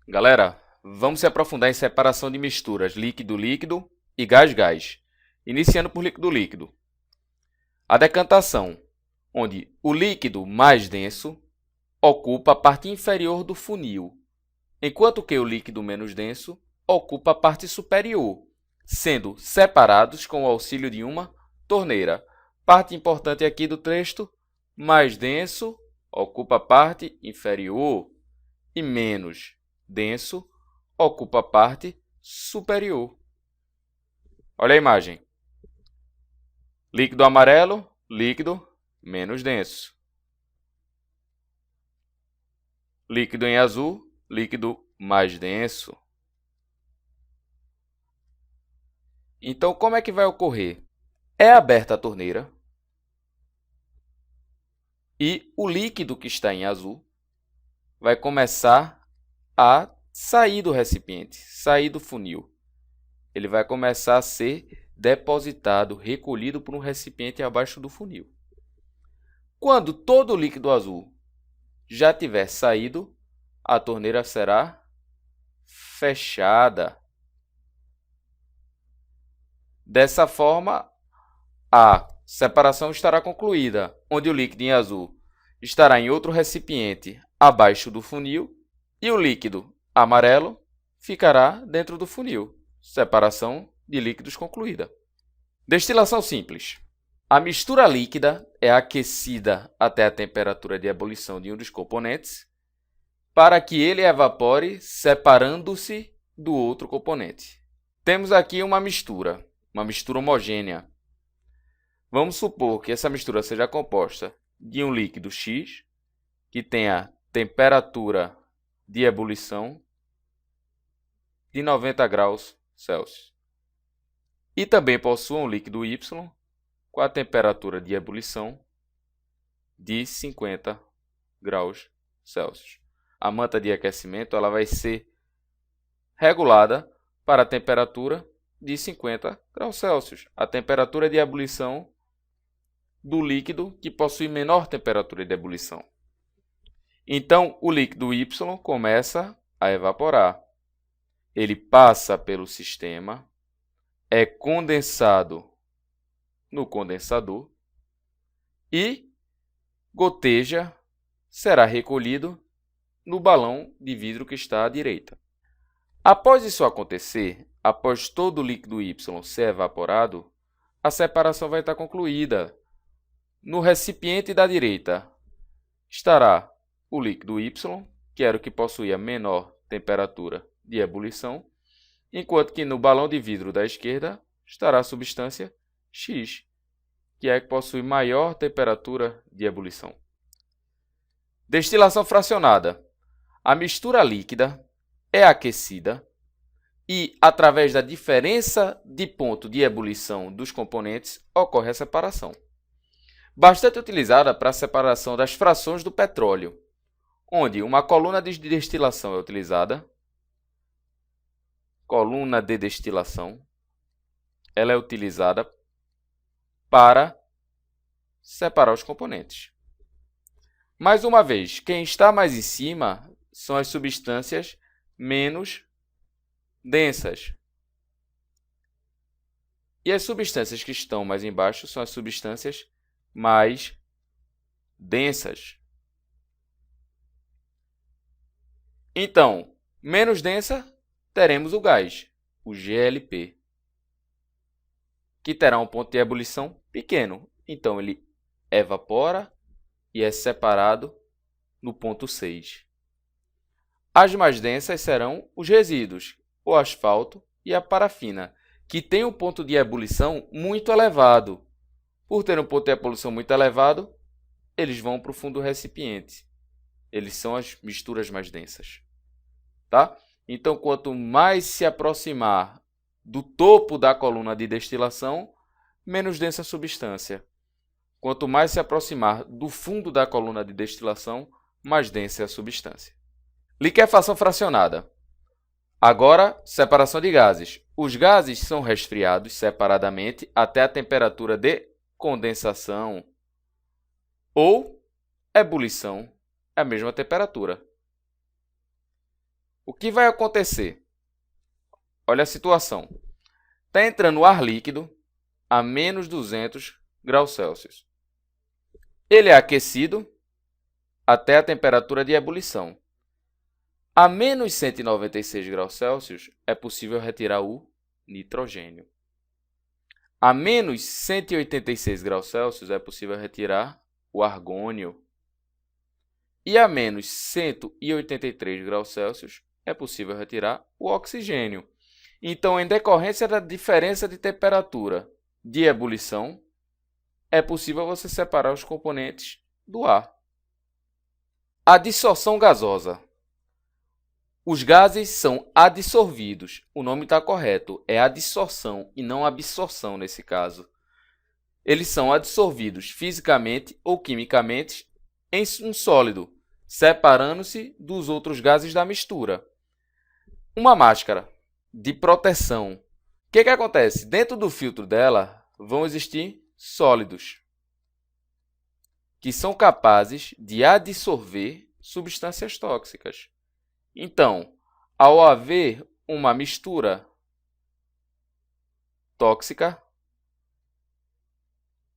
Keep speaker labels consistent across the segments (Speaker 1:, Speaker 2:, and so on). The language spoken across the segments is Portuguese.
Speaker 1: Galera, vamos se aprofundar em separação de misturas líquido-líquido e gás-gás, iniciando por líquido-líquido. A decantação, onde o líquido mais denso ocupa a parte inferior do funil, enquanto que o líquido menos denso ocupa a parte superior, sendo separados com o auxílio de uma torneira. Parte importante aqui do texto: mais denso ocupa a parte inferior e menos denso ocupa a parte superior. Olha a imagem. Líquido amarelo, líquido menos denso. Líquido em azul, líquido mais denso. Então, como é que vai ocorrer? É aberta a torneira e o líquido que está em azul vai começar a sair do recipiente, sair do funil. Ele vai começar a ser depositado, recolhido por um recipiente abaixo do funil. Quando todo o líquido azul já tiver saído, a torneira será fechada. Dessa forma, a separação estará concluída, onde o líquido em azul estará em outro recipiente abaixo do funil e o líquido amarelo ficará dentro do funil. Separação de líquidos concluída. Destilação simples. A mistura líquida é aquecida até a temperatura de ebulição de um dos componentes para que ele evapore separando-se do outro componente. Temos aqui uma mistura homogênea. Vamos supor que essa mistura seja composta de um líquido X, que tenha temperatura de ebulição de 90 graus Celsius. E também possua um líquido Y com a temperatura de ebulição de 50 graus Celsius. A manta de aquecimento ela vai ser regulada para a temperatura de 50 graus Celsius. A temperatura de ebulição do líquido que possui menor temperatura de ebulição. Então, o líquido Y começa a evaporar. Ele passa pelo sistema, é condensado no condensador e goteja, será recolhido no balão de vidro que está à direita. Após isso acontecer, após todo o líquido Y ser evaporado, a separação vai estar concluída. No recipiente da direita estará o líquido Y, que era o que possuía menor temperatura de ebulição, enquanto que no balão de vidro da esquerda estará a substância X, que é a que possui maior temperatura de ebulição. Destilação fracionada. A mistura líquida é aquecida e, através da diferença de ponto de ebulição dos componentes, ocorre a separação. Bastante utilizada para a separação das frações do petróleo, onde uma coluna de destilação é utilizada. Coluna de destilação, ela é utilizada para separar os componentes. Mais uma vez, quem está mais em cima são as substâncias menos densas. E as substâncias que estão mais embaixo são as substâncias mais densas. Então, menos densa, teremos o gás, o GLP, que terá um ponto de ebulição pequeno. Então, ele evapora e é separado no ponto 6. As mais densas serão os resíduos, o asfalto e a parafina, que têm um ponto de ebulição muito elevado. Por ter um ponto de ebulição muito elevado, eles vão para o fundo do recipiente. Eles são as misturas mais densas. Tá? Então, quanto mais se aproximar do topo da coluna de destilação, menos densa a substância. Quanto mais se aproximar do fundo da coluna de destilação, mais densa é a substância. Liquefação fracionada. Agora, separação de gases. Os gases são resfriados separadamente até a temperatura de condensação ou ebulição, é a mesma temperatura. O que vai acontecer? Olha a situação. Está entrando o ar líquido a menos 200 graus Celsius. Ele é aquecido até a temperatura de ebulição. A menos 196 graus Celsius é possível retirar o nitrogênio. A menos 186 graus Celsius é possível retirar o argônio. E a menos 183 graus Celsius é possível retirar o oxigênio. Então, em decorrência da diferença de temperatura de ebulição, é possível você separar os componentes do ar. A dissorção gasosa. Os gases são adsorvidos. O nome está correto, é adsorção e não absorção nesse caso. Eles são adsorvidos fisicamente ou quimicamente em um sólido, separando-se dos outros gases da mistura. Uma máscara de proteção. O que acontece? Dentro do filtro dela vão existir sólidos que são capazes de adsorver substâncias tóxicas. Então, ao haver uma mistura tóxica,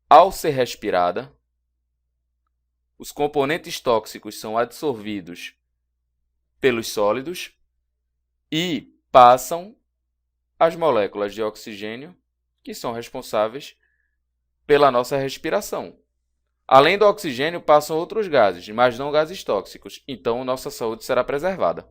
Speaker 1: ao ser respirada, os componentes tóxicos são adsorvidos pelos sólidos e passam às moléculas de oxigênio, que são responsáveis pela nossa respiração. Além do oxigênio, passam outros gases, mas não gases tóxicos, então nossa saúde será preservada.